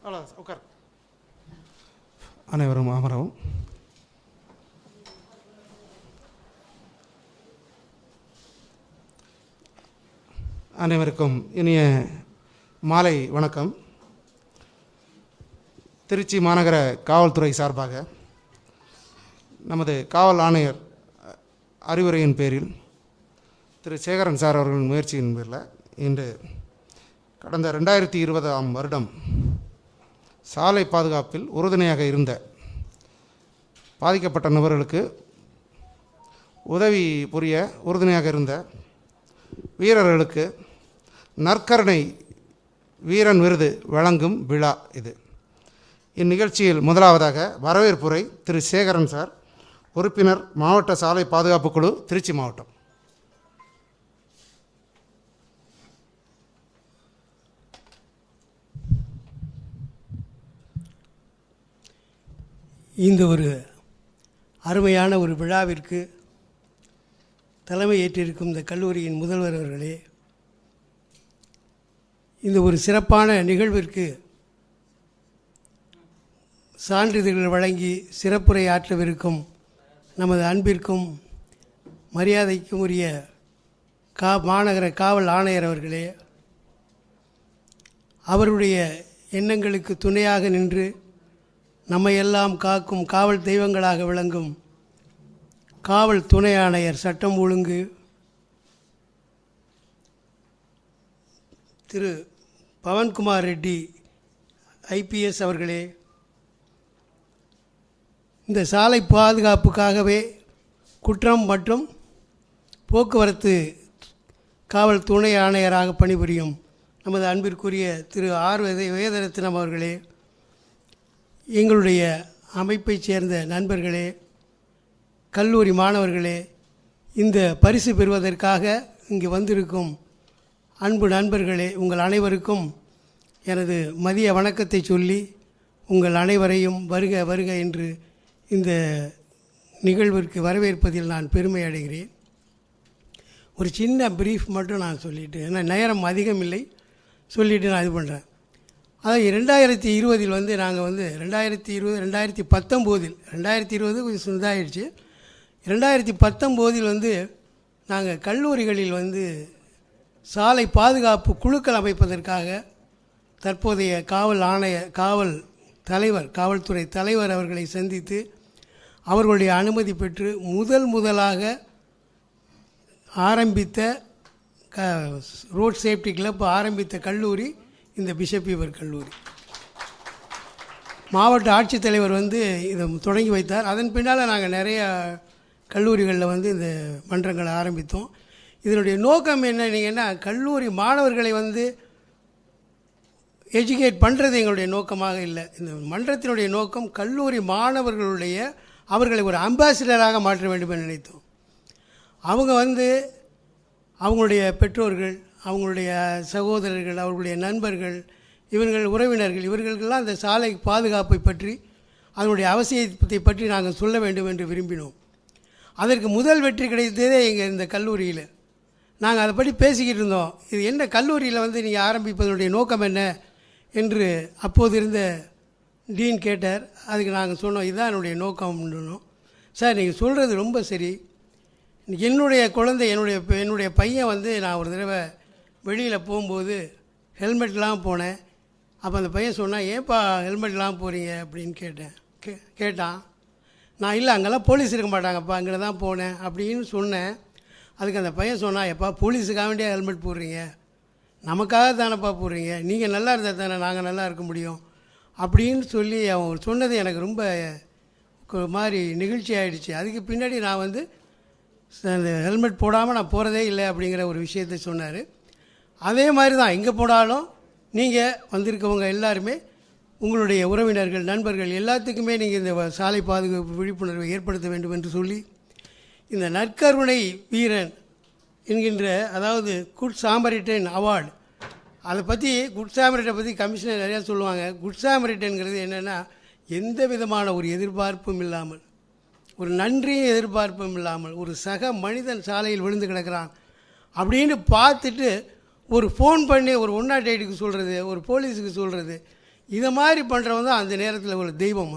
உட்கார். அனைவரும் அமரவும். அனைவருக்கும் இனிய மாலை வணக்கம். திருச்சி மாநகர காவல்துறை சார்பாக நமது காவல் ஆணையர் அறிவுரையின் பேரில் திரு சேகரன் சார் அவர்களின் முயற்சியின் பேரில் இன்று கடந்த 2020ஆம் வருடம் சாலை பாதுகாப்பில் உறுதுணையாக இருந்த பாதிக்கப்பட்ட நபர்களுக்கு உதவி புரிய உறுதுணையாக இருந்த வீரர்களுக்கு நற்கருணை வீரன் விருது வழங்கும் விழா இது. இந்நிகழ்ச்சியில் முதலாவதாக வரவேற்புரை திரு சேகரன் சார், உறுப்பினர், மாவட்ட சாலை பாதுகாப்பு குழு, திருச்சி மாவட்டம். இந்த ஒரு அருமையான ஒரு விழாவிற்கு தலைமை ஏற்றிருக்கும் இந்த கல்லூரியின் முதல்வர் அவர்களே, இந்த ஒரு சிறப்பான நிகழ்விற்கு சான்றிதழ்கள் வழங்கி சிறப்புரை ஆற்றவிருக்கும் நமது அன்பிற்கும் மரியாதைக்கும் உரிய மாநகர காவல் ஆணையர் அவர்களே, அவருடைய எண்ணங்களுக்கு துணையாக நின்று நம்மையெல்லாம் காக்கும் காவல் தெய்வங்களாக விளங்கும் காவல் துணை ஆணையர் சட்டம் ஒழுங்கு திரு பவன்குமார் ரெட்டி ஐபிஎஸ் அவர்களே, இந்த சாலை பாதுகாப்புக்காகவே குற்றம் மற்றும் போக்குவரத்து காவல் துணை ஆணையராக பணிபுரியும் நமது அன்பிற்குரிய திரு ஆர் வேதரத்னம் அவர்களே, எங்களுடைய அமைப்பைச் சேர்ந்த நண்பர்களே, கல்லூரி மாணவர்களே, இந்த பரிசு பெறுவதற்காக இங்கு வந்திருக்கும் அன்பு நண்பர்களே, உங்கள் அனைவருக்கும் எனது மதிய வணக்கத்தை சொல்லி உங்கள் அனைவரையும் வருக வருக என்று இந்த நிகழ்விற்கு வரவேற்பதில் நான் பெருமை அடைகிறேன். ஒரு சின்ன பிரீஃப் மட்டும் நான் சொல்லிவிட்டு, ஏன்னா நேரம் அதிகம் இல்லை, சொல்லிவிட்டு நான் இது பண்ணுறேன். அதாவது 2020 நாங்கள் 2019 கொஞ்சம் இதாகிடுச்சு. 2019 நாங்கள் கல்லூரிகளில் சாலை பாதுகாப்பு குழுக்கள் அமைப்பதற்காக தற்போதைய காவல்துறை தலைவர் அவர்களை சந்தித்து அவர்களுடைய அனுமதி பெற்று முதலாக ஆரம்பித்த ரோட் சேஃப்டி கிளப் ஆரம்பித்த கல்லூரி இந்த பிஷப் வீவர் கல்லூரி. மாவட்ட ஆட்சித்தலைவர் இதை தொடங்கி வைத்தார். அதன் பின்னால் நாங்கள் நிறைய கல்லூரிகளில் இந்த மன்றங்களை ஆரம்பித்தோம். இதனுடைய நோக்கம் என்னன்னா, கல்லூரி மாணவர்களை எஜுகேட் பண்ணுறது எங்களுடைய நோக்கமாக இல்லை. இந்த மன்றத்தினுடைய நோக்கம் கல்லூரி மாணவர்களுடைய அவர்களை ஒரு அம்பாசிடராக மாற்ற வேண்டும் என்று நினைத்தோம். அவங்க அவங்களுடைய பெற்றோர்கள், அவங்களுடைய சகோதரர்கள், அவர்களுடைய நண்பர்கள், உறவினர்கள், இவர்களுக்கெல்லாம் அந்த சாலை பாதுகாப்பை பற்றி அதனுடைய அவசியத்தை பற்றி நாங்கள் சொல்ல வேண்டும் என்று விரும்பினோம். அதற்கு முதல் வெற்றி கிடைத்ததே எங்கள் இந்த கல்லூரியில். நாங்கள் அதை பற்றி பேசிக்கிட்டு இருந்தோம். இது என்ன கல்லூரியில் நீங்கள் ஆரம்பிப்பதனுடைய நோக்கம் என்ன என்று அப்போது இருந்த டீன் கேட்டார். அதுக்கு நாங்கள் சொன்னோம், இதுதான் என்னுடைய நோக்கம்னு. சார், நீங்கள் சொல்கிறது ரொம்ப சரி. என்னுடைய குழந்தை, என்னுடைய பையன் நான் ஒரு தடவை வெளியில் போகும்போது ஹெல்மெட்லாம் போனேன். அப்போ அந்த பையன் சொன்னான், ஏன்ப்பா ஹெல்மெட்லாம் போகிறீங்க அப்படின்னு கேட்டான். நான் இல்லை, அங்கெல்லாம் போலீஸ் இருக்க மாட்டாங்கப்பா, அங்கே தான் போனேன் அப்படின்னு சொன்னேன். அதுக்கு அந்த பையன் சொன்னான், எப்பா போலீஸுக்காக வேண்டிய ஹெல்மெட் போடுறீங்க, நமக்காக தானேப்பா போடுறீங்க, நீங்கள் நல்லா இருந்தால் தானே நாங்கள் நல்லா இருக்க முடியும் அப்படின்னு சொல்லி அவன் சொன்னது எனக்கு ரொம்ப ஒரு மாதிரி நிகழ்ச்சி ஆகிடுச்சு. அதுக்கு பின்னாடி நான் அந்த ஹெல்மெட் போடாமல் நான் போகிறதே இல்லை அப்படிங்கிற ஒரு விஷயத்தை சொன்னார். அதே மாதிரி தான் எங்கே போனாலும் நீங்கள் வந்திருக்கவங்க எல்லாருமே உங்களுடைய உறவினர்கள், நண்பர்கள் எல்லாத்துக்குமே நீங்கள் இந்த சாலை பாதுகாப்பு விழிப்புணர்வை ஏற்படுத்த வேண்டும் என்று சொல்லி இந்த நற்கருணை வீரன் என்கின்ற, அதாவது குட் சாமரிட்டன் அவார்டு, அதை பற்றி குட் சாமரிட்டனை பற்றி கமிஷனர் நிறையா சொல்லுவாங்க. குட் சாமரிட்டன்கிறது என்னென்னா, எந்த விதமான ஒரு எதிர்பார்ப்பும் இல்லாமல், ஒரு நன்றியும் எதிர்பார்ப்பும் இல்லாமல் ஒரு சக மனிதன் சாலையில் விழுந்து கிடக்கிறான் அப்படின்னு பார்த்துட்டு ஒரு ஃபோன் பண்ணி ஒரு 108க்கு சொல்கிறது, ஒரு போலீஸுக்கு சொல்கிறது, இதை மாதிரி பண்ணுறவன் தான் அந்த நேரத்தில் ஒரு தெய்வம்.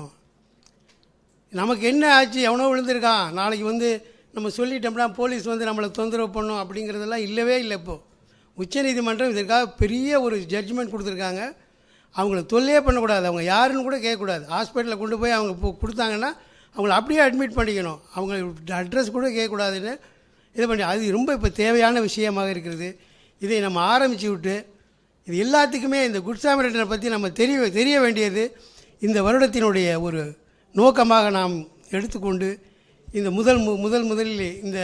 நமக்கு என்ன ஆச்சு, எவனோ விழுந்திருக்கான், நாளைக்கு வந்து நம்ம சொல்லிட்டோம்னா போலீஸ் வந்து நம்மளை தொந்தரவு பண்ணும் அப்படிங்கிறதெல்லாம் இல்லவே இல்லை. இப்போது உச்சநீதிமன்றம் இதற்காக பெரிய ஒரு ஜட்ஜ்மெண்ட் கொடுத்துருக்காங்க. அவங்கள தொல்லையே பண்ணக்கூடாது, அவங்க யாருன்னு கூட கேட்கக்கூடாது. ஹாஸ்பிட்டலில் கொண்டு போய் அவங்க கொடுத்தாங்கன்னா அவங்கள அப்படியே அட்மிட் பண்ணிக்கணும், அவங்க அட்ரஸ் கூட கேட்கக்கூடாதுன்னு இது பண்ணி, அது ரொம்ப இப்போ தேவையான விஷயமாக இருக்கிறது. இதை நம்ம ஆரம்பித்து விட்டு இது எல்லாத்துக்குமே இந்த குட் சாமரிட்டனை பற்றி நம்ம தெரிய வேண்டியது இந்த வருடத்தினுடைய ஒரு நோக்கமாக நாம் எடுத்துக்கொண்டு இந்த முதலில் இந்த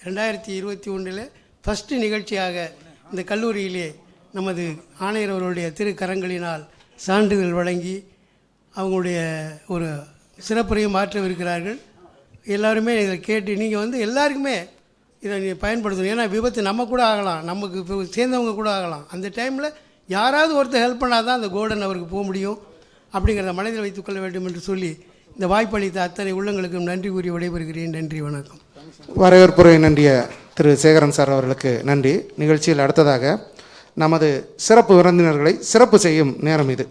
2021 ஃபஸ்ட்டு நிகழ்ச்சியாக இந்த கல்லூரியிலே நமது ஆணையர் அவர்களுடைய திருக்கரங்களினால் சான்றிதழ் வழங்கி அவங்களுடைய ஒரு சிறப்புரையும் மாற்றவிருக்கிறார்கள். எல்லாருமே இதை கேட்டு நீங்கள் வந்து எல்லாருக்குமே இதை பயன்படுத்தணும். ஏன்னா விபத்து நம்ம கூட ஆகலாம், நமக்கு இப்போ சேர்ந்தவங்க கூட ஆகலாம். அந்த டைமில் யாராவது ஒருத்தர் ஹெல்ப் பண்ணால் தான் அந்த கோல்டன் அவருக்கு போக முடியும் அப்படிங்கிறத மனதில் வைத்துக்கொள்ள வேண்டும் என்று சொல்லி இந்த வாய்ப்பளித்த அத்தனை உள்ளங்களுக்கும் நன்றி கூறி விடைபெறுகிறேன். நன்றி, வணக்கம். வரவேற்புரை நன்றிய திரு சேகரன் சார் அவர்களுக்கு நன்றி. நிகழ்ச்சியில் அடுத்ததாக நமது சிறப்பு விருந்தினர்களை சிறப்பு செய்யும் நேரம் இது.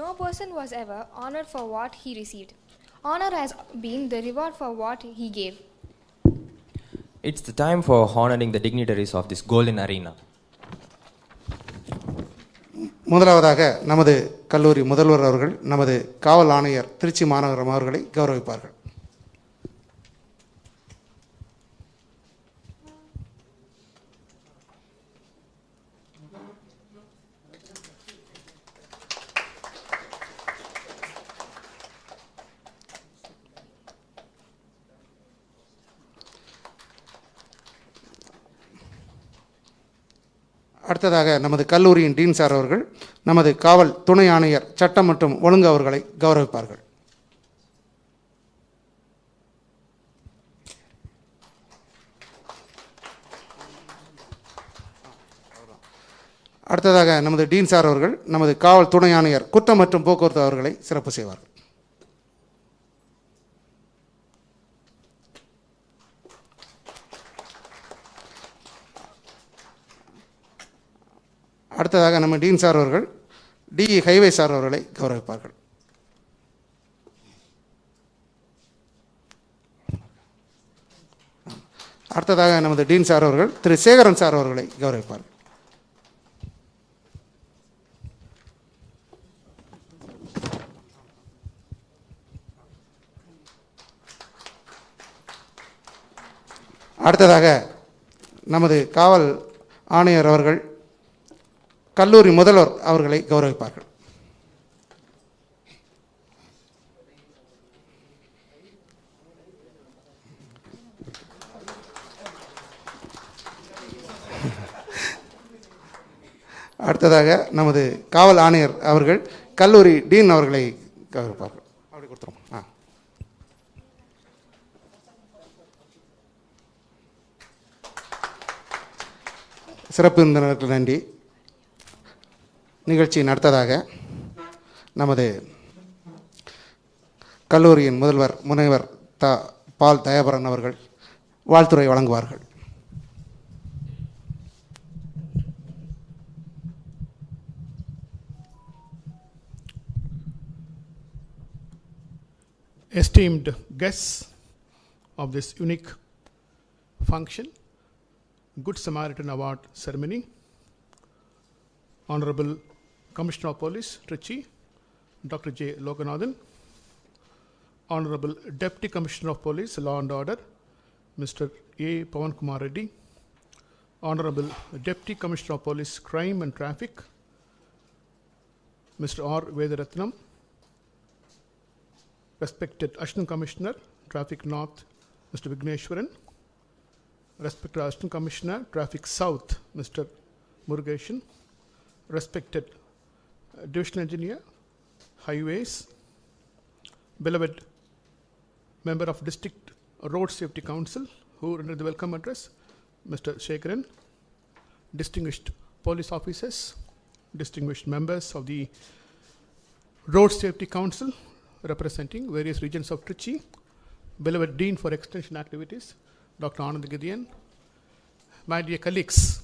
No person was ever honored for what he received. Honor has been the reward for what he gave. It's the time for honoring the dignitaries of this golden arena. முதலாவதாக நமது கல்லூரி முதல்வர் அவர்கள் நமது காவல் ஆணையர் திருச்சி மாநகரம் அவர்களை கௌரவிப்பார்கள். அடுத்ததாக நமது கல்லூரியின் டீன் சார் அவர்கள் நமது காவல் துணை ஆணையர் சட்டம் மற்றும் ஒழுங்கு அவர்களை கௌரவிப்பார்கள். அடுத்ததாக நமது டீன் சார் அவர்கள் நமது காவல் துணை ஆணையர் குற்றம் மற்றும் போக்குவரத்து அவர்களை சிறப்பு செய்வார்கள். அடுத்ததாக நம்ம டீன் சார் அவர்கள் டிஇ ஹைவே சார் அவர்களை கௌரவிப்பார்கள். அடுத்ததாக நமது டீன் சார் அவர்கள் திரு சேகரன் சார் அவர்களை கௌரவிப்பார்கள். அடுத்ததாக நமது காவல் ஆணையர் அவர்கள் கல்லூரி முதல்வர் அவர்களை கௌரவிப்பார்கள். அடுத்ததாக நமது காவல் ஆணையர் அவர்கள் கல்லூரி டீன் அவர்களை கௌரவிப்பார்கள். அப்படி கொடுத்துருவோம். சிறப்பு விருந்தினருக்கு நன்றி. நிகழ்ச்சியின் அடுத்ததாக நமது கல்லூரியின் முதல்வர் முனைவர் பால் தயாபரன் அவர்கள் வாழ்த்துரை வழங்குவார்கள். Esteemed guests of this unique function, Good Samaritan Award ceremony, Honorable Commissioner of Police, Trichy, Dr. J. Loganathan, Honorable Deputy Commissioner of Police, Law and Order, Mr. A. Pawan Kumar Reddy, Honorable Deputy Commissioner of Police, Crime and Traffic, Mr. R. Vedaratnam, respected Assistant Commissioner, Traffic North, Mr. Vigneshwaran, respected Assistant Commissioner, Traffic South, Mr. Murugeshan, respected Division Engineer, Highways, beloved member of District Road Safety Council, who rendered the welcome address, Mr. Shekharan, distinguished police officers, distinguished members of the Road Safety Council representing various regions of Trichy, beloved Dean for Extension Activities, Dr. Anand Gideon, my dear colleagues,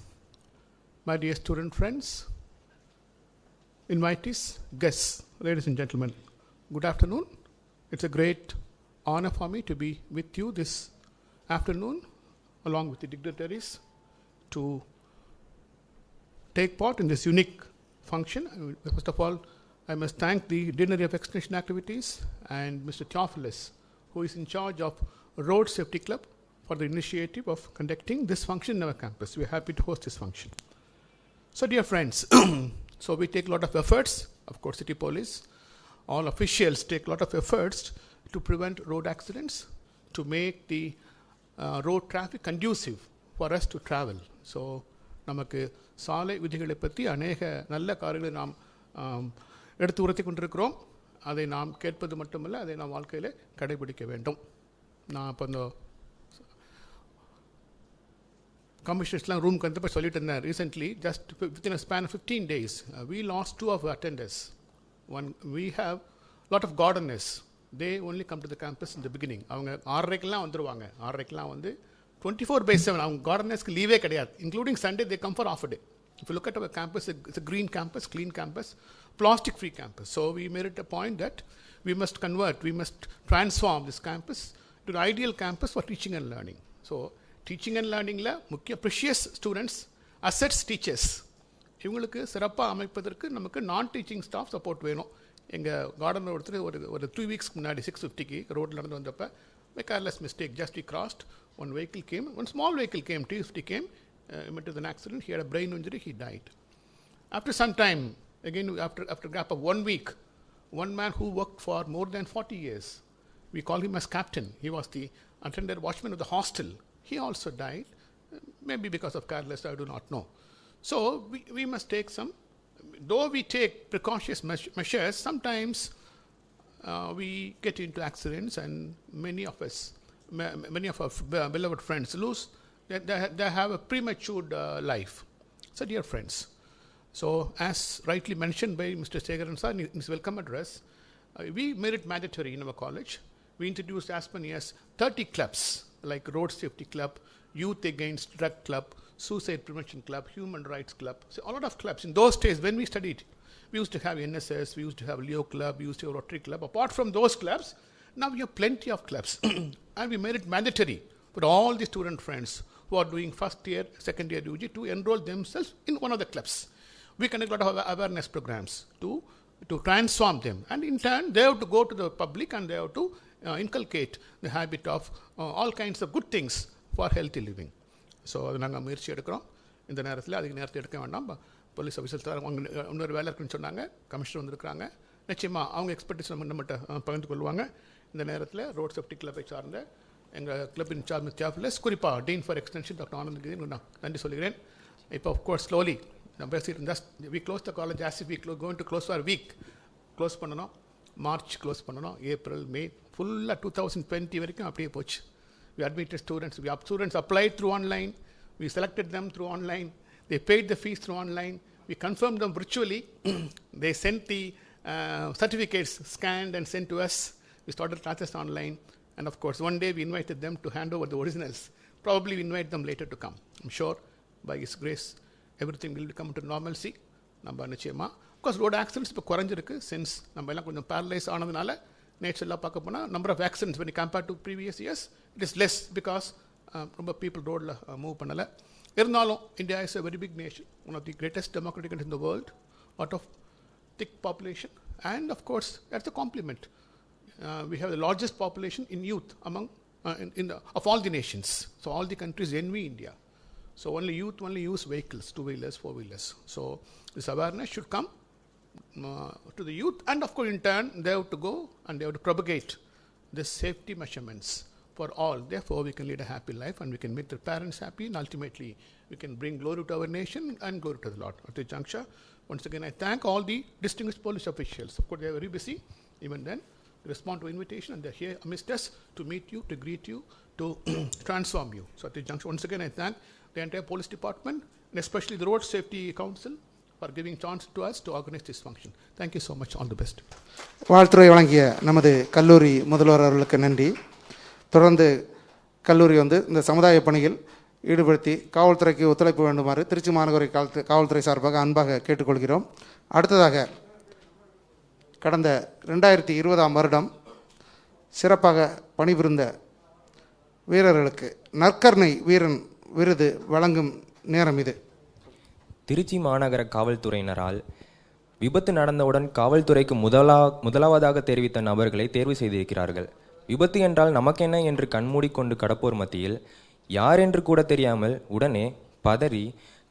my dear student friends, invitees, guests, ladies and gentlemen, good afternoon. It's a great honor for me to be with you this afternoon, along with the dignitaries, to take part in this unique function. First of all, I must thank the Deanery of Extension Activities and Mr. Theophilus, who is in charge of Road Safety Club, for the initiative of conducting this function in our campus. We are happy to host this function. So, dear friends, so we take a lot of efforts, of course, City Police, all officials take a lot of efforts to prevent road accidents, to make the road traffic conducive for us to travel. So, நமக்கு சாலை விதிகளை பற்றி அநேக நல்ல காரியங்களை நாம் எடுத்து உரைத்து கொண்டிருக்கிறோம். அதை நாம் கேட்பது மட்டுமல்ல, அதை நாம் வாழ்க்கையில் கடைபிடிக்க வேண்டும். நான் இப்போ இந்த கமிஷனர்ஸ்லாம் ரூமுக்கு வந்தப்போ சொல்லிட்டு இருந்தேன். Recently just within a span of 15 days we lost 2 of our attenders. One, we have lot of gardeners. They only come to the campus in the beginning. அவங்க 6:30க்கெல்லாம் வந்துடுவாங்க. 6:30க்கெல்லாம் வந்து 24/7 அவங்க gardeners-க்கு லீவே கிடையாது. Including Sunday, they come for half a day. If you look at our campus, it's a green campus, clean campus, plastic-free campus. So we made it a point that we must convert, we must transform this campus to an ideal campus for teaching and learning. So teaching and learning-ல முக்கிய precious students, assets teachers, இவங்களுக்கு சிறப்பாக அமைப்பதற்கு நமக்கு நான் teaching staff support வேணும். எங்கள் கார்டனில் ஒருத்தர் ஒரு 3 weeks முன்னாடி 6:50க்கு ரோட்டில் நடந்து வந்தப்போ by careless mistake, just he crossed, one vehicle came, one small vehicle came, T50 came, met with an accident, he had a brain injury, he died. After some time, again after a gap of 1 week, one man who worked for more than 40 years, we call him as captain, he was the attendant watchman of the hostel, he also died, maybe because of careless, I do not know. So we must take some, though we take precautious measures, sometimes we get into accidents, and many of our beloved friends lose, they have a premature life. So, dear friends, so as rightly mentioned by Mr. Segaran sir in his welcome address, we made it mandatory in our college. We introduced as many as 30 clubs, like Road Safety Club, Youth Against Drug Club, Suicide Prevention Club, Human Rights Club. So a lot of clubs. In those days, when we studied, we used to have NSS, we used to have Leo Club, we used to have Rotary Club. Apart from those clubs, now we have plenty of clubs. And we made it mandatory for all the student friends who are doing first year, second year UG to enroll themselves in one of the clubs. We conduct a lot of awareness programs to transform them. And in turn, they have to go to the public and they have to inculcate the habit of all kinds of good things for healthy living. So அது நாங்கள் முயற்சி எடுக்கிறோம். இந்த நேரத்தில் அதிக நேரத்தை எடுக்க வேண்டாம். போலீஸ் ஆஃபீஸர் அவங்க இன்னொரு வேலை இருக்குன்னு சொன்னாங்க, கமிஷனர் வந்திருக்கிறாங்க, நிச்சயமாக அவங்க எக்ஸ்பர்டிஸ் நம்மகிட்ட பகிர்ந்து கொள்வாங்க. இந்த நேரத்தில் ரோட் சேஃப்டி கிளப்பை சார்ந்த எங்கள் கிளப்பின் சார்ந்த தியோஃபிலஸ், குறிப்பாக dean for extension doctor Anand நான் நன்றி சொல்கிறேன். இப்போ ஆஃப்கோர்ஸ் ஸ்லோலி நம்ம பேசிட்டு we close the college as if we going to close for week. Close பண்ணணும், மார்ச் க்ளோஸ் பண்ணணும், ஏப்ரல், மே, ஃபுல்லாக 2020 வரைக்கும் அப்படியே போச்சு. We admitted students. Students applied through online. We selected them through online. They paid the fees through online. We confirmed them virtually. They sent the certificates scanned and sent to us. We started classes online. And of course, one day we invited them to hand over the originals. Probably we invite them later to come. I'm sure by His grace, everything will come to normalcy. நம்ம நிச்சயமாக of course road accidents இப்போ குறைஞ்சிருக்கு. since நம்ம எல்லாம் கொஞ்சம் paralyse ஆனதுனால நேச்சுரலாக பார்க்க போனால் number of accidents when you compare to previous years, it is less because ரொம்ப people ரோடில் மூவ் பண்ணலை. இருந்தாலும் India is a very big nation, one of the greatest democratic countries in the world, lot of thick population, and of course that's a compliment. We have the largest population in youth among of all the nations. So all the countries envy India. So only youth only use vehicles, 2-wheelers, 4-wheelers. So this awareness should come to the youth, and of course in turn they have to go and they have to propagate the safety measurements for all. Therefore we can lead a happy life and we can make the parents happy, and ultimately we can bring glory to our nation and glory to the Lord. At this juncture, once again I thank all the distinguished police officials. Of course they are very busy, even then they respond to invitation and they are here amidst us to meet you, to greet you, to transform you. So at this juncture, once again I thank the entire police department and especially the Road Safety Council for giving chance to us to organize this function. Thank you so much. All the best. வாழ்த்துறை வழங்கிய நமது கல்லூரி முதல்வர் அவர்களுக்கு நன்றி. தொடர்ந்து கல்லூரி இந்த சமுதாய பணியில் ஈடுபடுத்தி காவல்துறைக்கு ஒத்துழைப்பு வேண்டுமாறு திருச்சி மாநகர காவல்துறை சார்பாக அன்பாக கேட்டுக்கொள்கிறோம். அடுத்ததாக கடந்த 2020 வருடம் சிறப்பாக பணிபுரிந்த வீரர்களுக்கு நற்கருணை வீரன் விருது வழங்கும் நேரம் இது. திருச்சி மாநகர காவல்துறையினரால் விபத்து நடந்தவுடன் காவல்துறைக்கு முதலாவதாக தெரிவித்த நபர்களை தேர்வு செய்திருக்கிறார்கள். விபத்து என்றால் நமக்கென்ன என்று கண்மூடிக்கொண்டு கடப்போர் மத்தியில் யார் என்று கூட தெரியாமல் உடனே பதறி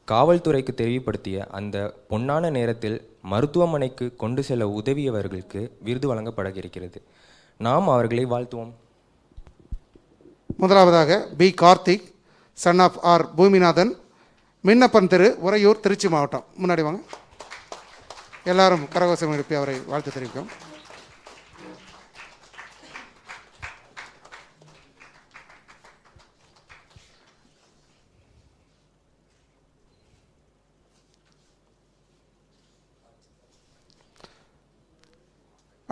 காவல்துறைக்கு தெளிவுபடுத்திய அந்த பொன்னான நேரத்தில் மருத்துவமனைக்கு கொண்டு செல்ல உதவியவர்களுக்கு விருது வழங்கப்பட இருக்கிறது. நாம் அவர்களை வாழ்த்துவோம். முதலாவதாக P Karthik, son of R Boominathan, Minnappan தெரு, உறையூர், திருச்சி மாவட்டம். முன்னாடி வாங்க. எல்லாரும் கரகோஷம் எழுப்பி அவரை வாழ்த்து தெரிவிக்கும்.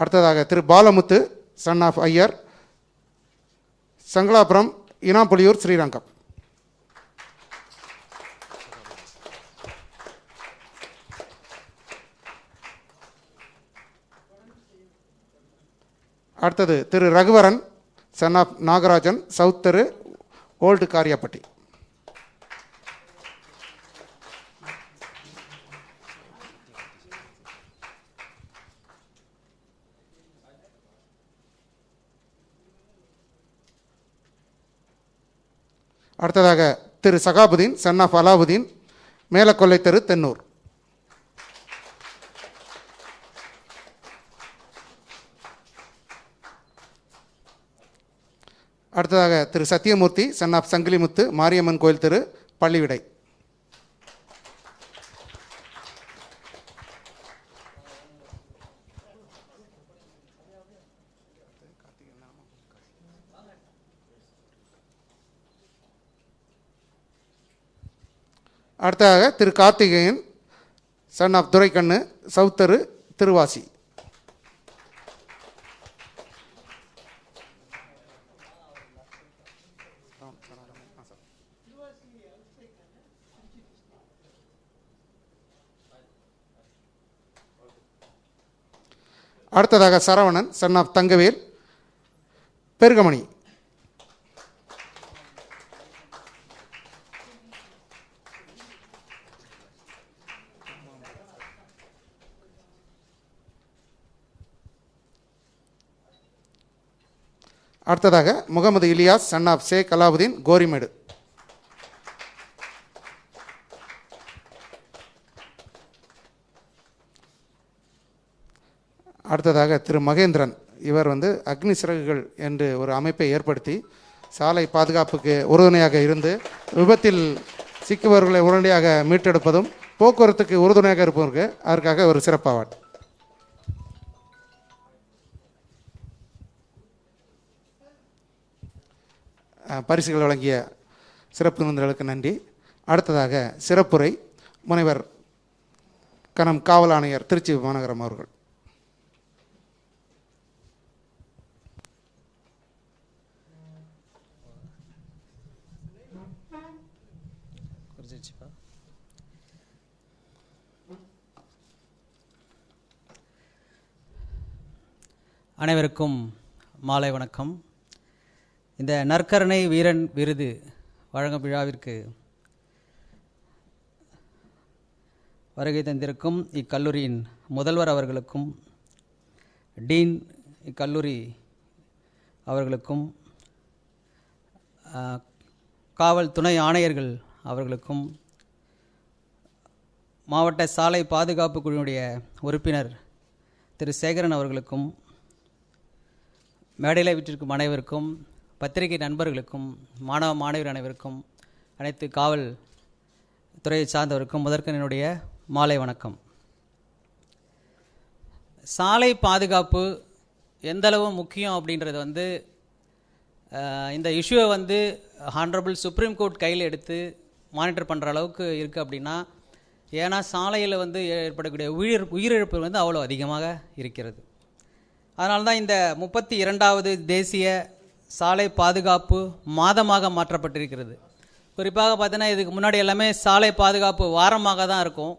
அடுத்ததாக திரு பாலமுத்து, சன் ஆஃப் ஐயர், சங்கலாபுரம், இனாம்புலியூர், ஸ்ரீரங்கம். அடுத்தது Thiru Raghuvaran, son of Nagarajan, south தெரு, ஓல்டு காரியாப்பட்டி. அடுத்ததாக திரு சகாபுதீன், சன் ஆஃப் அலாவுதீன், மேலக்கொல்லை தெரு, தென்னூர். அடுத்ததாக திரு சத்தியமூர்த்தி, சன் ஆஃப் சங்கிலிமுத்து, மாரியம்மன் கோயில் தெரு, பள்ளிவிடை. அடுத்ததாக Thiru Karthikeyan, son of Duraikannu, south தெரு, திருவாசி. அடுத்ததாக சரவணன், சன் ஆஃப் தங்கவேல், பெருகமணி. அடுத்ததாக முகமது இலியாஸ், சன் ஆஃப் ஷேக் அலாவுதீன், கோரிமேடு. அடுத்ததாக திரு மகேந்திரன், இவர் அக்னி சிறகுகள் என்று ஒரு அமைப்பை ஏற்படுத்தி சாலை பாதுகாப்புக்கு உறுதுணையாக இருந்து விபத்தில் சிக்குபவர்களை உடனடியாக மீட்டெடுப்பதும் போக்குவரத்துக்கு உறுதுணையாக இருப்பவருக்கு அதற்காக ஒரு சிறப்பு அவார்டு. பரிசுகள் வழங்கிய சிறப்பு விருந்தினர்களுக்கு நன்றி. அடுத்ததாக சிறப்புரை முனைவர் கனம் காவல் ஆணையர் திருச்சி மாநகரம் அவர்கள். அனைவருக்கும் மாலை வணக்கம். இந்த நற்கருணை வீரன் விருது வழங்கும் விழாவிற்கு வருகை தந்திருக்கும் இக்கல்லூரியின் முதல்வர் அவர்களுக்கும், டீன் இக்கல்லூரி அவர்களுக்கும், காவல் துணை ஆணையர்கள் அவர்களுக்கும், மாவட்ட சாலை பாதுகாப்பு குழுவினுடைய உறுப்பினர் திரு சேகரன் அவர்களுக்கும், மேடையில் வீட்டிற்கும் அனைவருக்கும், பத்திரிகை நண்பர்களுக்கும், மாணவ மாணவியர் அனைவருக்கும், அனைத்து காவல் துறையை சார்ந்தவருக்கும் முதற்கன் என்னுடைய மாலை வணக்கம். சாலை பாதுகாப்பு எந்தளவு முக்கியம் அப்படின்றது இந்த இஷ்யூவை ஹானரபிள் சுப்ரீம் கோர்ட் கையில் எடுத்து மானிட்டர் பண்ணுற அளவுக்கு இருக்குது அப்படின்னா, ஏன்னா சாலையில் ஏற்படக்கூடிய உயிரிழப்பு அவ்வளோ அதிகமாக இருக்கிறது. அதனால தான் இந்த 32வது தேசிய சாலை பாதுகாப்பு மாதமாக மாற்றப்பட்டிருக்கிறது. குறிப்பாக பார்த்தீங்கன்னா இதுக்கு முன்னாடி எல்லாமே சாலை பாதுகாப்பு வாரமாக தான் இருக்கும்.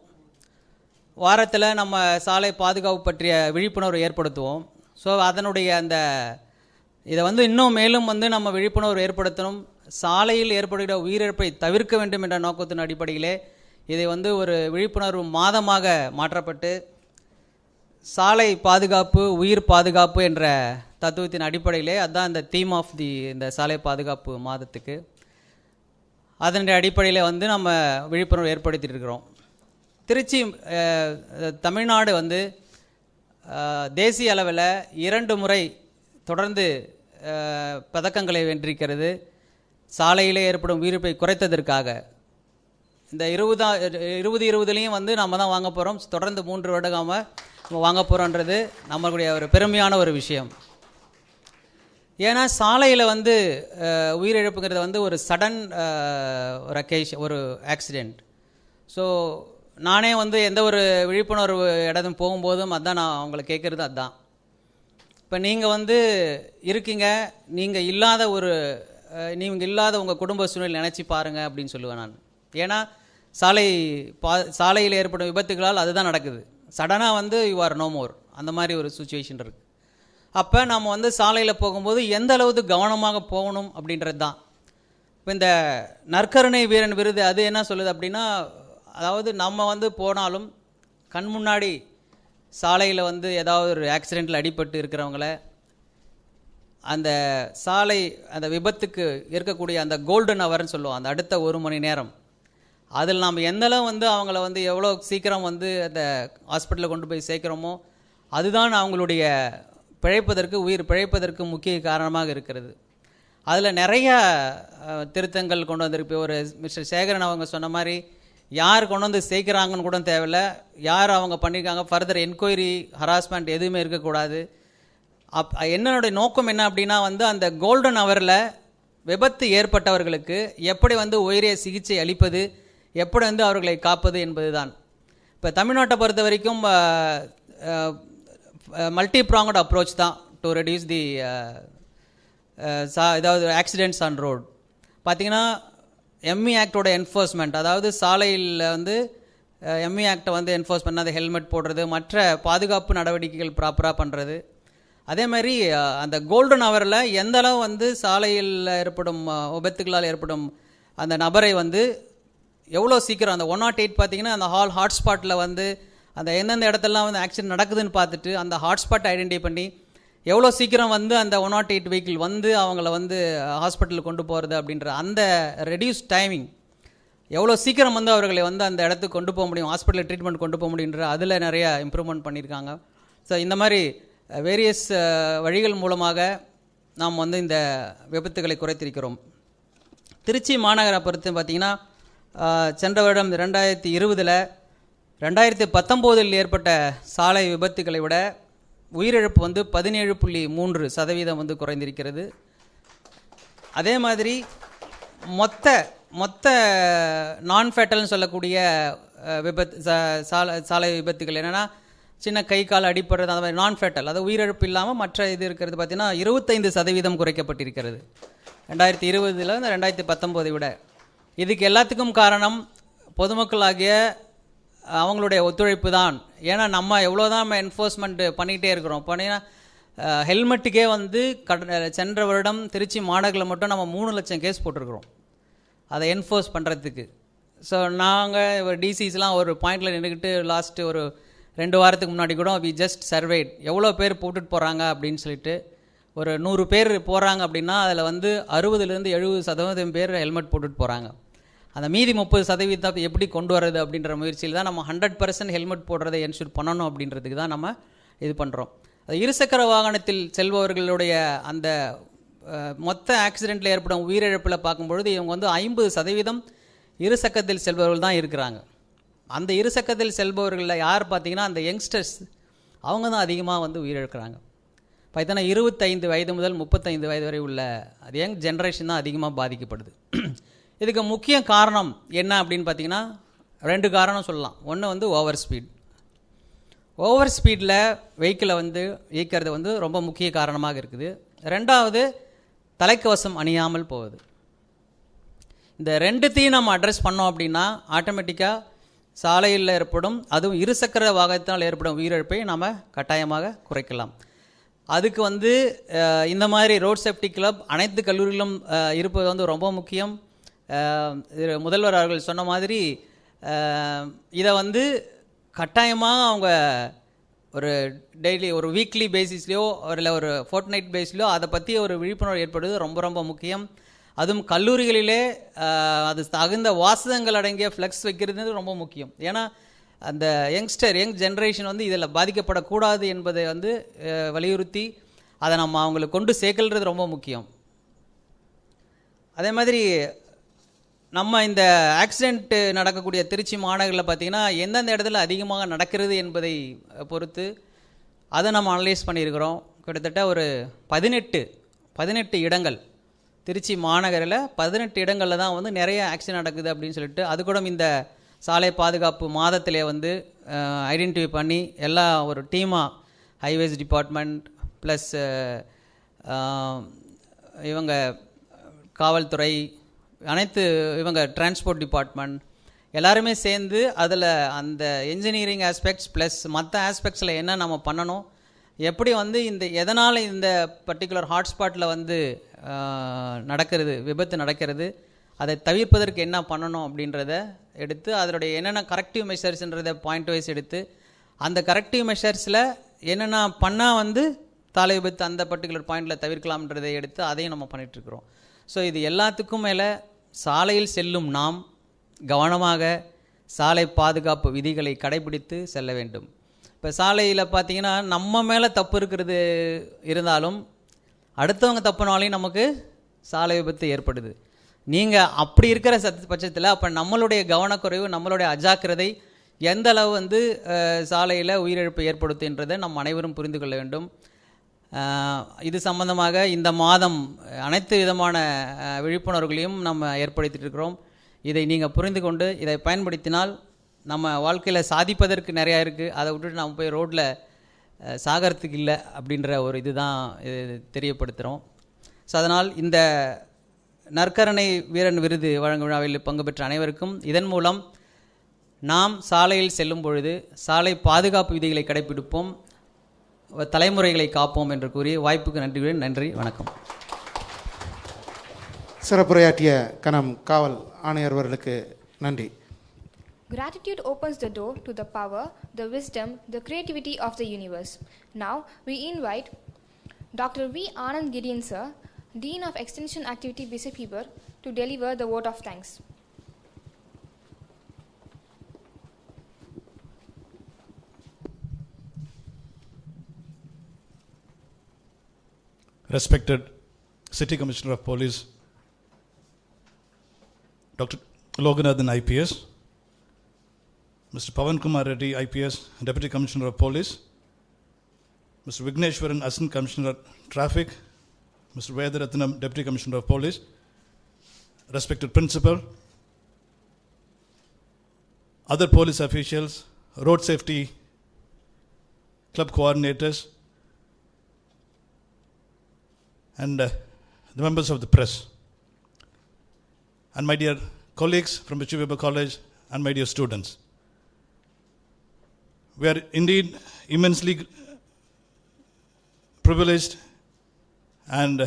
வாரத்தில் நம்ம சாலை பாதுகாப்பு பற்றிய விழிப்புணர்வு ஏற்படுத்துவோம். ஸோ அதனுடைய இதை இன்னும் மேலும் நம்ம விழிப்புணர்வு ஏற்படுத்தணும். சாலையில் ஏற்படுகிற உயிரிழப்பை தவிர்க்க வேண்டும் என்ற நோக்கத்தின் அடிப்படையிலே இதை ஒரு விழிப்புணர்வு மாதமாக மாற்றப்பட்டு சாலை பாதுகாப்பு உயிர் பாதுகாப்பு என்ற தத்துவத்தின் அடிப்படையிலே அதுதான் இந்த தீம் ஆஃப் இந்த சாலை பாதுகாப்பு மாதத்துக்கு. அதனுடைய அடிப்படையில் நம்ம விழிப்புணர்வு ஏற்படுத்திட்டு இருக்கிறோம். திருச்சி தமிழ்நாடு தேசிய அளவில் 2 முறை தொடர்ந்து பதக்கங்களை வென்றிருக்கிறது. சாலையிலே ஏற்படும் உயிரிழப்பை குறைத்ததற்காக இந்த 2020லையும் நம்ம தான் வாங்க போகிறோம். தொடர்ந்து 3 வருடமாக நம்ம வாங்க போகிறோன்றது நம்மளுடைய ஒரு பெருமையான ஒரு விஷயம். ஏன்னா சாலையில் உயிரிழப்புங்கிறது ஒரு சடன் ஒரு ஆக்சிடெண்ட். ஸோ நானே எந்த ஒரு விழிப்புணர்வு இடத்தும் போகும்போதும் அதுதான் நான் அவங்களை கேட்குறது அதுதான். இப்போ நீங்கள் இருக்கீங்க, நீங்கள் இல்லாத உங்கள் குடும்ப சூழ்நிலை நினச்சி பாருங்கள் அப்படின்னு சொல்லுவேன் நான். ஏன்னா சாலையில் ஏற்படும் விபத்துகளால் அதுதான் நடக்குது. சடனாக யூ ஆர் நோ மோர், அந்த மாதிரி ஒரு சுச்சுவேஷன் இருக்குது. அப்போ நம்ம சாலையில் போகும்போது எந்த அளவுக்கு கவனமாக போகணும் அப்படின்றது தான். இப்போ இந்த நற்கருணை வீரன் விருது அது என்ன சொல்லுது அப்படின்னா, அதாவது நம்ம போனாலும் கண் முன்னாடி சாலையில் ஏதாவது ஒரு ஆக்சிடெண்ட்டில் அடிபட்டு இருக்கிறவங்கள அந்த விபத்துக்கு இருக்கக்கூடிய அந்த கோல்டன் ஹவர்னு சொல்லுவோம், அந்த அடுத்த 1 மணி நேரம், அதில் நாம் எந்தளவு அவங்கள எவ்வளோ சீக்கிரம் அந்த ஹாஸ்பிட்டலில் கொண்டு போய் சேர்க்குறோமோ அதுதான் அவங்களுடைய உயிர் பிழைப்பதற்கு முக்கிய காரணமாக இருக்கிறது. அதில் நிறைய திருத்தங்கள் கொண்டு வந்திருக்கு. ஒரு மிஸ்டர் சேகரன் அவங்க சொன்ன மாதிரி யார் கொண்டு சேர்க்குறாங்கன்னு கூட தேவையில்லை, யார் அவங்க பண்ணியிருக்காங்க, ஃபர்தர் என்கொயரி ஹராஸ்மெண்ட் எதுவுமே இருக்கக்கூடாது. என்னுடைய நோக்கம் என்ன அப்படின்னா அந்த கோல்டன் ஹவரில் விபத்து ஏற்பட்டவர்களுக்கு எப்படி உயரிய சிகிச்சை அளிப்பது, எப்படி அவர்களை காப்பது என்பது தான். இப்போ தமிழ்நாட்டை பொறுத்த வரைக்கும் மல்டி ப்ராங்கட் அப்ரோச் தான் டு ரெடியூஸ் ஏதாவது ஆக்சிடென்ட்ஸ் ஆன் ரோட். பார்த்திங்கன்னா எம்இ ஆக்டோட என்ஃபோர்ஸ்மெண்ட், அதாவது சாலையில் எம்இ ஆக்டை என்ஃபோர்ஸ் பண்ண அந்த ஹெல்மெட் போடுறது, மற்ற பாதுகாப்பு நடவடிக்கைகள் ப்ராப்பராக பண்ணுறது. அதே மாதிரி அந்த கோல்டன் ஹவரில் எந்த அளவு சாலையில் ஏற்படும் விபத்துகளால் ஏற்படும் அந்த நபரை எவ்வளோ சீக்கிரம் அந்த 108 பார்த்திங்கன்னா அந்த ஹாட்ஸ்பாட்டில் அந்த எந்தெந்த இடத்துலலாம் ஆக்சிடென்ட் நடக்குதுன்னு பார்த்துட்டு அந்த ஹாட்ஸ்பாட்டை ஐடென்டிஃபை பண்ணி எவ்வளோ சீக்கிரம் அந்த 108 வெஹிக்கிள் அவங்கள ஹாஸ்பிட்டலுக்கு கொண்டு போகிறது அப்படின்ற அந்த ரெடியூஸ் டைமிங், எவ்வளோ சீக்கிரம் அவர்களை அந்த இடத்துக்கு கொண்டு போக முடியும், ஹாஸ்பிட்டலில் ட்ரீட்மெண்ட் கொண்டு போக முடியுன்ற அதில் நிறைய இம்ப்ரூவ்மெண்ட் பண்ணியிருக்காங்க. ஸோ இந்த மாதிரி வேரியஸ் வழிகள் மூலமாக நாம் இந்த விபத்துகளை குறைத்திருக்கிறோம். திருச்சி மாநகரை பொறுத்து பார்த்திங்கன்னா சென்ற வருடம் 2020 2019 ஏற்பட்ட சாலை விபத்துக்களை விட உயிரிழப்பு 17.3% குறைந்திருக்கிறது. அதே மாதிரி மொத்த நான் ஃபேட்டல்னு சொல்லக்கூடிய சாலை விபத்துக்கள் என்னென்னா சின்ன கை கால் அடிப்படுறது, அந்த மாதிரி நான் ஃபேட்டல், அதாவது உயிரிழப்பு இல்லாமல் மற்ற இது இருக்கிறது பார்த்திங்கன்னா 25% குறைக்கப்பட்டிருக்கிறது 2020 2019 விட. இதுக்கு எல்லாத்துக்கும் காரணம் பொதுமக்களாகிய அவங்களுடைய ஒத்துழைப்பு தான். ஏன்னா நம்ம எவ்வளோ தான் நம்ம என்ஃபோர்ஸ்மெண்ட் பண்ணிகிட்டே இருக்கிறோம். பண்ணினா ஹெல்மெட்டுக்கே சென்ற வருடம் திருச்சி மாநகரில் மட்டும் நம்ம 3 லட்சம் கேஸ் போட்டிருக்கிறோம் அதை என்ஃபோர்ஸ் பண்ணுறதுக்கு. ஸோ நாங்கள் டிசிஸ்லாம் ஒரு பாயிண்டில் நின்றுக்கிட்டு லாஸ்ட்டு ஒரு 2 வாரத்துக்கு முன்னாடி கூட வி ஜஸ்ட் சர்வேட் எவ்வளோ பேர் போட்டுட்டு போகிறாங்க அப்படின்னு சொல்லிட்டு. ஒரு 100 பேர் போகிறாங்க அப்படின்னா அதில் 60-70% பேர் ஹெல்மெட் போட்டுட்டு போகிறாங்க. அந்த மீதி 30% எப்படி கொண்டு வர்றது அப்படின்ற முயற்சியில் தான் நம்ம 100% ஹெல்மெட் போடுறதை என்ஷூர் பண்ணணும் அப்படின்றதுக்கு தான் நம்ம இது பண்ணுறோம். அது இருசக்கர வாகனத்தில் செல்பவர்களுடைய அந்த மொத்த ஆக்சிடெண்ட்டில் ஏற்படும் உயிரிழப்பில் பார்க்கும்பொழுது இவங்க 50% இருசக்கரத்தில் செல்பவர்கள் தான் இருக்கிறாங்க. அந்த இருசக்கரத்தில் செல்பவர்களில் யார் பார்த்திங்கன்னா அந்த யங்ஸ்டர்ஸ் அவங்க தான் அதிகமாக உயிரிழக்கிறாங்க. பார்த்தீங்கன்னா 25 வயது முதல் 35 வயது வரை உள்ள அது யங் ஜென்ரேஷன் தான் அதிகமாக பாதிக்கப்படுது. இதுக்கு முக்கிய காரணம் என்ன அப்படின்னு பார்த்தீங்கன்னா 2 காரணம் சொல்லலாம். ஒன்று ஓவர் ஸ்பீட். ஓவர் ஸ்பீடில் வெஹிக்கிளை இயக்கிறது ரொம்ப முக்கிய காரணமாக இருக்குது. 2வது தலைக்கவசம் அணியாமல் போகுது. இந்த 2த்தையும் நம்ம அட்ரஸ் பண்ணோம் அப்படின்னா ஆட்டோமேட்டிக்காக சாலையில் ஏற்படும், அதுவும் இருசக்கர வாகனத்தினால் ஏற்படும் உயிரிழப்பை நாம் கட்டாயமாக குறைக்கலாம். அதுக்கு வந்து இந்த மாதிரி ரோட் சேஃப்டி கிளப் அனைத்து கல்லூரிகளும் இருப்பது வந்து ரொம்ப முக்கியம். முதல்வர் அவர்கள் சொன்ன மாதிரி இதை வந்து கட்டாயமாக அவங்க ஒரு டெய்லி ஒரு வீக்லி பேசிஸ்லையோ இல்லை ஒரு ஃபோர்ட்நைட் பேஸ்லையோ அதை பற்றி ஒரு விழிப்புணர்வு ஏற்படுவது ரொம்ப ரொம்ப முக்கியம். அதுவும் கல்லூரிகளிலே அது தகுந்த வாசகங்கள் அடங்கிய ஃப்ளெக்ஸ் வைக்கிறது ரொம்ப முக்கியம். ஏன்னா அந்த யங் ஜென்ரேஷன் வந்து இதில் பாதிக்கப்படக்கூடாது என்பதை வந்து வலியுறுத்தி அதை நம்ம அவங்களுக்கு கொண்டு சேர்க்கறது ரொம்ப முக்கியம். அதே மாதிரி நம்ம இந்த ஆக்சிடெண்ட் நடக்கக்கூடிய திருச்சி மாநகரில் பார்த்திங்கன்னா எந்தெந்த இடத்துல அதிகமாக நடக்கிறது என்பதை பொறுத்து அதை நம்ம அனலைஸ் பண்ணியிருக்கிறோம். கிட்டத்தட்ட ஒரு 18 இடங்கள் திருச்சி மாநகரில் 18 இடங்களில் தான் வந்து நிறைய ஆக்சிடென்ட் நடக்குது அப்படின்னு சொல்லிட்டு அது கூட இந்த சாலை பாதுகாப்பு மாதத்திலே வந்து ஐடென்டிஃபை பண்ணி எல்லா ஒரு டீமாக ஹைவேஸ் டிபார்ட்மெண்ட் ப்ளஸ் இவங்க காவல்துறை அனைத்து இவங்க டிரான்ஸ்போர்ட் டிபார்ட்மெண்ட் எல்லாருமே சேர்ந்து அதில் அந்த என்ஜினியரிங் ஆஸ்பெக்ட்ஸ் ப்ளஸ் மற்ற ஆஸ்பெக்ட்ஸில் என்ன நம்ம பண்ணணும், எப்படி வந்து இந்த எதனால் இந்த பர்டிகுலர் ஹாட்ஸ்பாட்டில் வந்து நடக்கிறது விபத்து நடக்கிறது, அதை தவிர்ப்பதற்கு என்ன பண்ணணும் அப்படின்றத எடுத்து அதனுடைய என்னென்ன கரெக்டிவ் மெஷர்ஸ்ன்றதை பாயிண்ட் வைஸ் எடுத்து அந்த கரெக்டிவ் மெஷர்ஸில் என்னென்ன பண்ணால் வந்து சாலை விபத்து அந்த பர்டிகுலர் பாயிண்டில் தவிர்க்கலாம்ன்றதை எடுத்து அதையும் நம்ம பண்ணிகிட்ருக்குறோம். ஸோ இது எல்லாத்துக்கும் மேலே சாலையில் செல்லும் நாம் கவனமாக சாலை பாதுகாப்பு விதிகளை கடைபிடித்து செல்ல வேண்டும். இப்போ சாலையில் பார்த்திங்கன்னா நம்ம மேலே தப்பு இருக்கிறது இருந்தாலும் அடுத்தவங்க தப்புனாலையும் நமக்கு சாலை விபத்து ஏற்படுது. நீங்கள் அப்படி இருக்கிற பட்சத்தில் அப்போ நம்மளுடைய கவனக்குறைவு நம்மளுடைய அஜாக்கிரதை எந்த அளவு வந்து சாலையில் உயிரிழப்பு ஏற்படுத்துன்றதை நம்ம அனைவரும் புரிந்து கொள்ள வேண்டும். இது சம்பந்தமாக இந்த மாதம் அனைத்து விதமான விழிப்புணர்வுகளையும் நம்ம ஏற்படுத்திட்டு இருக்கிறோம். இதை நீங்கள் புரிந்து கொண்டு இதை பயன்படுத்தினால் நம்ம வாழ்க்கையில் சாதிப்பதற்கு நிறையா இருக்குது, அதை விட்டுட்டு நம்ம போய் ரோட்டில் சாகறதுக்கு இல்லை அப்படின்ற ஒரு இதுதான் தெரியப்படுத்துகிறோம். ஸோ அதனால் இந்த நற்கரணை வீரன் விருது வழங்கும் விழாவில் பங்கு பெற்ற அனைவருக்கும் இதன் மூலம் நாம் சாலையில் செல்லும் பொழுது சாலை பாதுகாப்பு விதிகளை கடைபிடிப்போம், தலைமுறைகளை காப்போம் என்று கூறி வாய்ப்புக்கு நன்றி, வணக்கம். சிறப்புரையாற்றிய கனம் காவல் ஆணையர் அவர்களுக்கு நன்றி. Gratitude opens the door to the power, the wisdom, the creativity of the universe. Now we invite Dr. V. Anand Gideon Sir, Dean of Extension Activity, Bishop Heber, to deliver the vote of thanks. Respected City Commissioner of Police, Dr. Loganathan IPS, Mr. Pavan Kumar Reddy IPS, Deputy Commissioner of Police, Mr. Vigneshwaran, Assistant Commissioner of Traffic, Mr. Vedaratnam, Deputy Commissioner of Police, respected Principal, other police officials, road safety club coordinators, and the members of the press, and my dear colleagues from Bishop Weber College, and my dear students. We are indeed immensely privileged and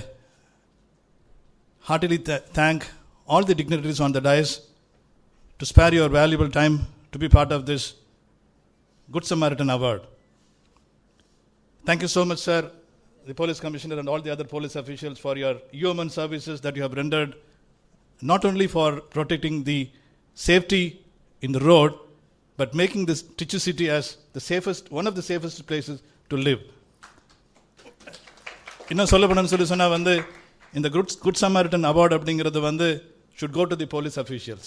heartily thank all the dignitaries on the dais to spare your valuable time to be part of this Good Samaritan Award. Thank you so much, sir, the Police Commissioner and all the other police officials for your human services that you have rendered, not only for protecting the safety in the road, but making this Trichy city as the safest, one of the safest places to live. இன்னும் சொல்லப்படணும்னு சொன்னா வந்து இந்த good Samaritan award அப்படிங்கிறது வந்து should go to the police officials.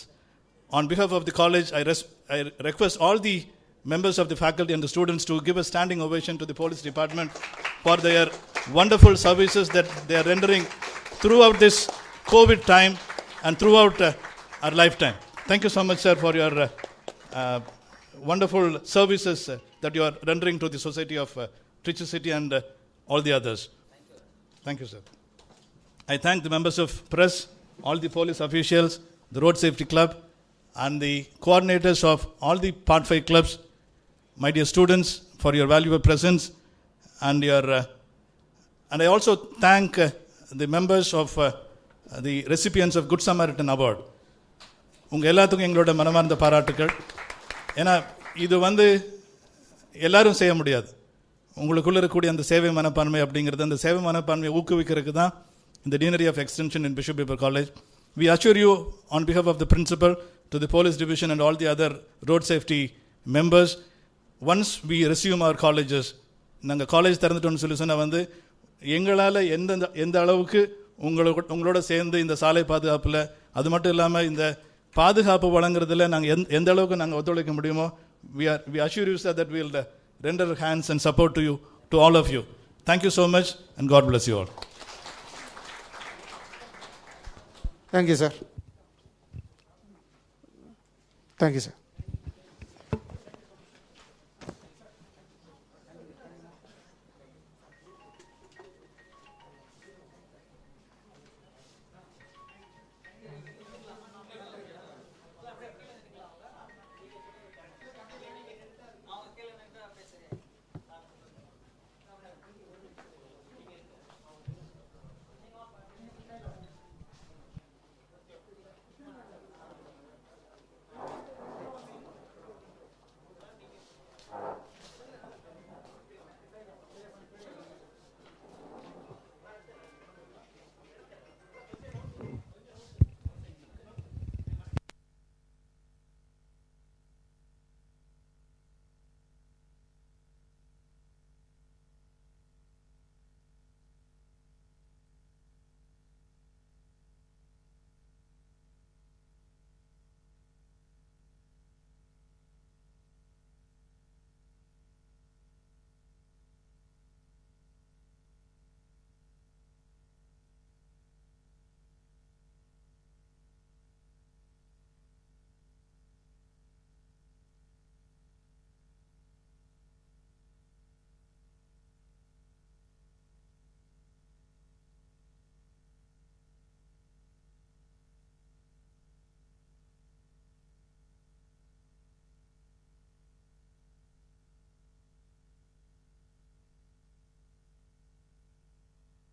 On behalf of the college, I request all the members of the faculty and the students to give a standing ovation to the police department for their wonderful services that they are rendering throughout this COVID time and throughout our lifetime. Thank you so much, sir, for your wonderful services that you are rendering to the society of Trichy city and all the others. Thank you, sir. I thank the members of press, all the police officials, the road safety club, and the coordinators of all the Part 5 clubs, my dear students, for your valuable presence, and and I also thank the members of the recipients of Good Samaritan Award. உங்கள் எல்லாத்துக்கும் எங்களோட மனமார்ந்த பாராட்டுக்கள். ஏன்னா இது எல்லாரும் செய்ய முடியாது. உங்களுக்குள்ள இருக்கக்கூடிய அந்த சேவை மனப்பான்மை அப்படிங்கிறது, அந்த சேவை மனப்பான்மையை ஊக்குவிக்கிறதுக்கு தான் இந்த Deanery of Extension in Bishop Weber College. We assure you on behalf of the principal, to the police division and all the other road safety members, once we resume our colleges, நாங்கள் college திறந்துட்டோம்னு சொல்லி சொன்னால் எங்களால் எந்த அளவுக்கு உங்களோட சேர்ந்து இந்த சாலை பாதுகாப்பில், அது மட்டும் இல்லாமல் இந்த பாதுகாப்பு வழங்குறதுல நாங்கள் எந்த அளவுக்கு நாங்கள் ஒத்துழைக்க முடியுமோ, we assure you sir that we will render hands and support to you, to all of you. Thank you so much and God bless you all. Thank you, sir. Thank you, sir.